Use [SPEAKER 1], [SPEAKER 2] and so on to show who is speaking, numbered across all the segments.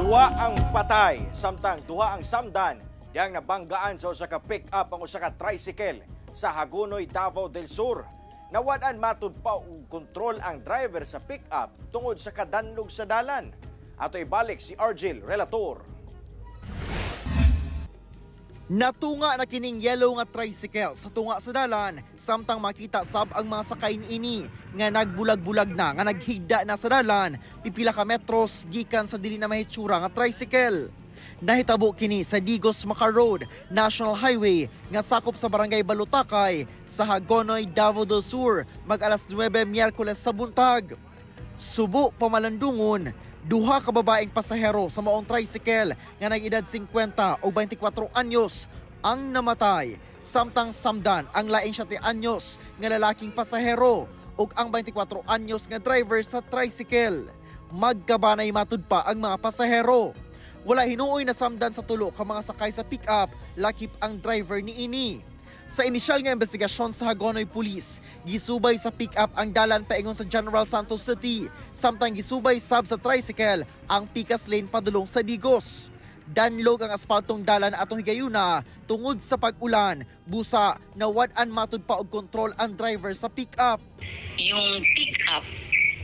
[SPEAKER 1] Duwa ang patay, samtang duha ang samdan diyang nabanggaan sa usa ka pick-up ang usa ka tricycle sa Hagonoy, Davao del Sur. Nawadan matud pa og kontrol ang driver sa pick-up tungod sa kadanlog sa dalan. Ato ibalik si Argel Relator.
[SPEAKER 2] Natunga na kining yellow nga tricycle sa tunga sa dalan samtang makita sab ang mga sakay niini nga nagbulag-bulag na nga naghigda na sa dalan pipila ka metros gikan sa dili na mahitsura nga tricycle. Nahitabo kini sa Digos Macar Road, National Highway nga sakop sa barangay Balutakay sa Hagonoy, Davao del Sur mag-alas 9 Miyerkules sa buntag. Subo pamalandungon, duha ka babaeng pasahero sa maong tricycle nga nag-edad 50 o 24 anyos ang namatay, samtang samdan ang laing 7 anyos nga lalaking pasahero ug ang 24 anyos nga driver sa tricycle. Magkabanay matud pa ang mga pasahero. Wala hinuoy na samdan sa tulo ka mga sakay sa pick-up, lakip ang driver niini. Sa inisyal nga investigasyon sa Hagonoy Police, gisubay sa pick-up ang dalan paingon sa General Santos City, samtang gisubay sab sa tricycle ang Picas Lane padulong sa Digos. Danlog ang asfaltong dalan atong higayuna tungod sa pag-ulan, busa nawad-an matud pa og kontrol ang driver sa pick-up.
[SPEAKER 3] Yung pick-up,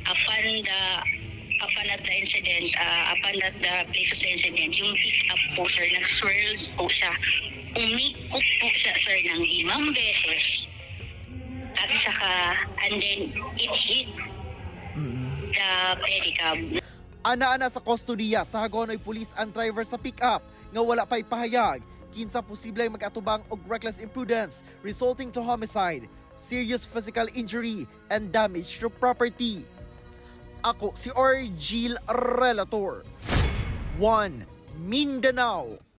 [SPEAKER 3] upon at the incident, upon at the place of the incident, yung pick-up po sir, nag-swirl po siya. Umikot po siya sir ng 5 beses. At saka, and then it hit the pedicab.
[SPEAKER 2] Ana-ana sa kustodiya sa Hagonoy Police ang driver sa pick-up nga wala pa'y pahayag. Kinsa posibleng mag-atubang og reckless imprudence resulting to homicide, serious physical injury, and damage to property. Ako si Argel Relator. 1 Mindanao.